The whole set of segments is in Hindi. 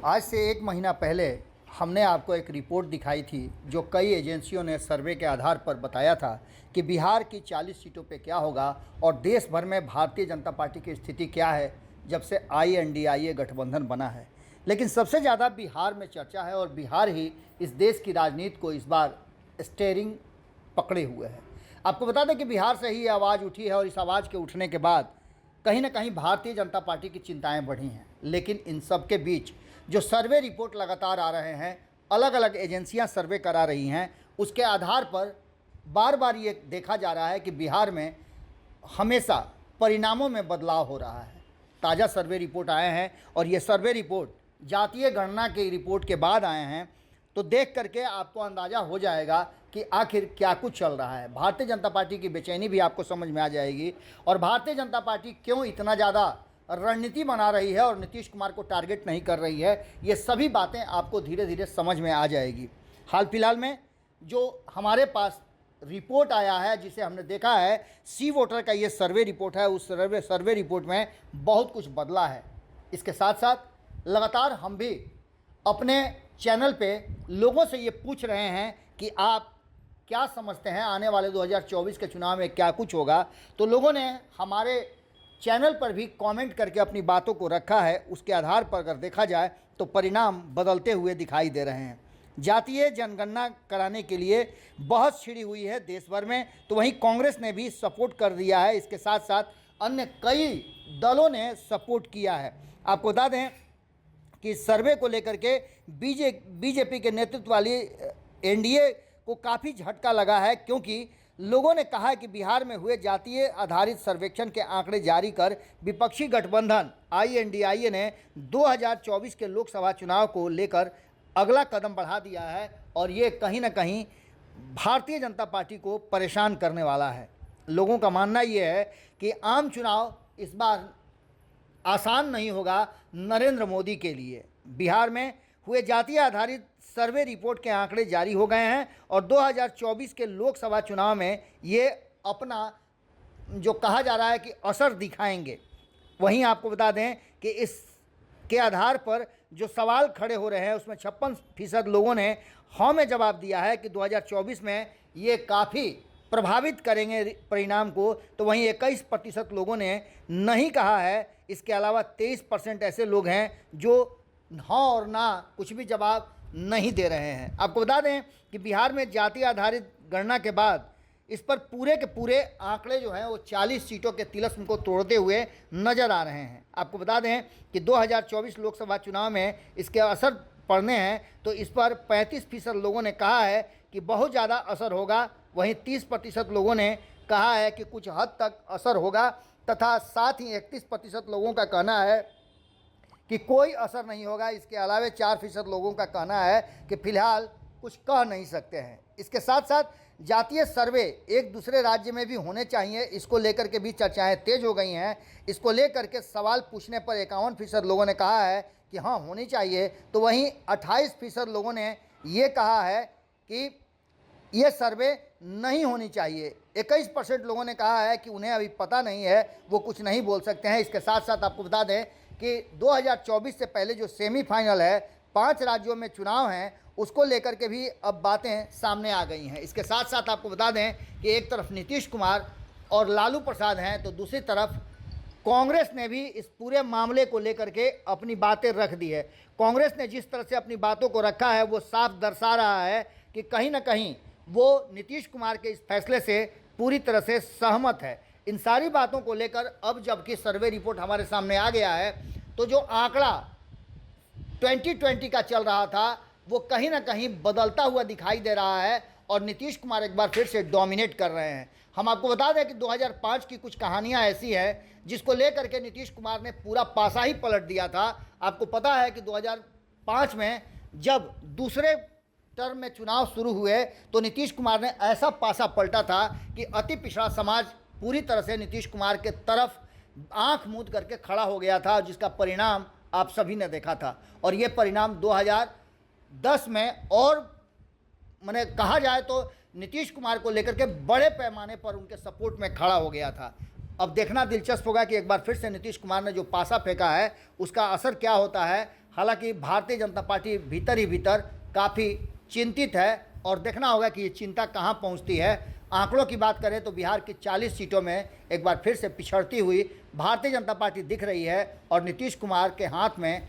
आज से एक महीना पहले हमने आपको एक रिपोर्ट दिखाई थी जो कई एजेंसियों ने सर्वे के आधार पर बताया था कि बिहार की 40 सीटों पे क्या होगा और देश भर में भारतीय जनता पार्टी की स्थिति क्या है जब से INDIA गठबंधन बना है। लेकिन सबसे ज़्यादा बिहार में चर्चा है और बिहार ही इस देश की राजनीति को इस बार स्टेयरिंग पकड़े हुए है। आपको बता दें कि बिहार से ही ये आवाज़ उठी है और इस आवाज़ के उठने के बाद कहीं ना कहीं भारतीय जनता पार्टी की चिंताएं बढ़ी हैं। लेकिन इन सब के बीच जो सर्वे रिपोर्ट लगातार आ रहे हैं, अलग अलग एजेंसियां सर्वे करा रही हैं, उसके आधार पर बार बार ये देखा जा रहा है कि बिहार में हमेशा परिणामों में बदलाव हो रहा है। ताज़ा सर्वे रिपोर्ट आए हैं और ये सर्वे रिपोर्ट जातीय गणना की रिपोर्ट के बाद आए हैं, तो देख करके आपको अंदाज़ा हो जाएगा कि आखिर क्या कुछ चल रहा है। भारतीय जनता पार्टी की बेचैनी भी आपको समझ में आ जाएगी और भारतीय जनता पार्टी क्यों इतना ज़्यादा रणनीति बना रही है और नीतीश कुमार को टारगेट नहीं कर रही है, ये सभी बातें आपको धीरे धीरे समझ में आ जाएगी। हाल फिलहाल में जो हमारे पास रिपोर्ट आया है, जिसे हमने देखा है, सी वोटर का ये सर्वे रिपोर्ट है, उस सर्वे रिपोर्ट में बहुत कुछ बदला है। इसके साथ साथ लगातार हम भी अपने चैनल पे लोगों से ये पूछ रहे हैं कि आप क्या समझते हैं आने वाले 2024 के चुनाव में क्या कुछ होगा। तो लोगों ने हमारे चैनल पर भी कमेंट करके अपनी बातों को रखा है। उसके आधार पर अगर देखा जाए तो परिणाम बदलते हुए दिखाई दे रहे हैं। जातीय जनगणना कराने के लिए बहस छिड़ी हुई है देश भर में, तो वहीं कांग्रेस ने भी सपोर्ट कर दिया है। इसके साथ साथ अन्य कई दलों ने सपोर्ट किया है। आपको बता दें कि सर्वे को लेकर के बीजेपी के नेतृत्व वाली NDA को काफ़ी झटका लगा है, क्योंकि लोगों ने कहा है कि बिहार में हुए जातीय आधारित सर्वेक्षण के आंकड़े जारी कर विपक्षी गठबंधन INDIA ने 2024 के लोकसभा चुनाव को लेकर अगला कदम बढ़ा दिया है और ये कहीं ना कहीं भारतीय जनता पार्टी को परेशान करने वाला है। लोगों का मानना ये है कि आम चुनाव इस बार आसान नहीं होगा नरेंद्र मोदी के लिए। बिहार में हुए जातीय आधारित सर्वे रिपोर्ट के आंकड़े जारी हो गए हैं और 2024 के लोकसभा चुनाव में ये अपना जो कहा जा रहा है कि असर दिखाएंगे। वहीं आपको बता दें कि इसके आधार पर जो सवाल खड़े हो रहे हैं उसमें 56% लोगों ने हाँ में जवाब दिया है कि 2024 में ये काफ़ी प्रभावित करेंगे परिणाम को, तो वहीं 21% लोगों ने नहीं कहा है। इसके अलावा 23% ऐसे लोग हैं जो हाँ और ना कुछ भी जवाब नहीं दे रहे हैं। आपको बता दें कि बिहार में जाति आधारित गणना के बाद इस पर पूरे के पूरे आंकड़े जो हैं वो 40 सीटों के तिलिस्म को तोड़ते हुए नज़र आ रहे हैं। आपको बता दें कि 2024 लोकसभा चुनाव में इसके असर पड़ने हैं, तो इस पर 35% लोगों ने कहा है कि बहुत ज़्यादा असर होगा। वहीं 30% लोगों ने कहा है कि कुछ हद तक असर होगा तथा साथ ही 31% लोगों का कहना है कि कोई असर नहीं होगा। इसके अलावा 4% लोगों का कहना है कि फिलहाल कुछ कह नहीं सकते हैं। इसके साथ साथ जातीय सर्वे एक दूसरे राज्य में भी होने चाहिए, इसको लेकर के भी चर्चाएं तेज हो गई हैं। इसको लेकर के सवाल पूछने पर 51% लोगों ने कहा है कि हाँ होनी चाहिए, तो वहीं 28% लोगों ने ये कहा है कि ये सर्वे नहीं होनी चाहिए। 21% लोगों ने कहा है कि उन्हें अभी पता नहीं है, वो कुछ नहीं बोल सकते हैं। इसके साथ साथ आपको बता दें कि 2024 से पहले जो सेमीफाइनल है, 5 राज्यों में चुनाव हैं, उसको लेकर के भी अब बातें सामने आ गई हैं। इसके साथ साथ आपको बता दें कि एक तरफ नीतीश कुमार और लालू प्रसाद हैं, तो दूसरी तरफ कांग्रेस ने भी इस पूरे मामले को लेकर के अपनी बातें रख दी है। कांग्रेस ने जिस तरह से अपनी बातों को रखा है वो साफ दर्शा रहा है कि कहीं ना कहीं वो नीतीश कुमार के इस फैसले से पूरी तरह से सहमत है। इन सारी बातों को लेकर अब जबकि सर्वे रिपोर्ट हमारे सामने आ गया है, तो जो आंकड़ा 2020 का चल रहा था वो कहीं ना कहीं बदलता हुआ दिखाई दे रहा है और नीतीश कुमार एक बार फिर से डोमिनेट कर रहे हैं। हम आपको बता दें कि 2005 की कुछ कहानियां ऐसी हैं जिसको लेकर के नीतीश कुमार ने पूरा पासा ही पलट दिया था। आपको पता है कि 2005 में जब दूसरे टर्म में चुनाव शुरू हुए तो नीतीश कुमार ने ऐसा पासा पलटा था कि अति पिछड़ा समाज पूरी तरह से नीतीश कुमार के तरफ आंख मूंद करके खड़ा हो गया था, जिसका परिणाम आप सभी ने देखा था। और ये परिणाम 2010 में और मैंने कहा जाए तो नीतीश कुमार को लेकर के बड़े पैमाने पर उनके सपोर्ट में खड़ा हो गया था। अब देखना दिलचस्प होगा कि एक बार फिर से नीतीश कुमार ने जो पासा फेंका है उसका असर क्या होता है। हालांकि भारतीय जनता पार्टी भीतर ही भीतर काफ़ी चिंतित है और देखना होगा कि ये चिंता कहाँ पहुँचती है। आंकड़ों की बात करें तो बिहार की 40 सीटों में एक बार फिर से पिछड़ती हुई भारतीय जनता पार्टी दिख रही है और नीतीश कुमार के हाथ में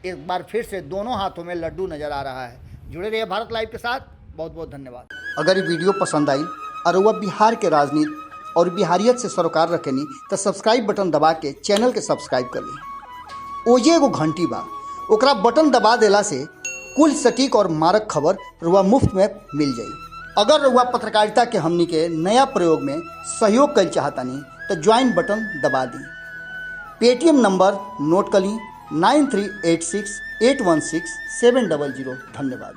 एक बार फिर से दोनों हाथों में लड्डू नज़र आ रहा है। जुड़े रहिए भारत लाइव के साथ। बहुत बहुत धन्यवाद। अगर ये वीडियो पसंद आई और वह बिहार के राजनीति और बिहारियत से सरोकार रखेनी तो सब्सक्राइब बटन दबा के चैनल के सब्सक्राइब कर ली। ओजे एगो घंटी बा, ओकरा बटन दबा देला से कुल सटीक और मारक खबर रुआ मुफ्त में मिल जाई। अगर रुआ पत्रकारिता के हमनी के नया प्रयोग में सहयोग कर चाहतानी तो ज्वाइन बटन दबा दी। पेटीएम नंबर नोट कर ली 9386816700। धन्यवाद।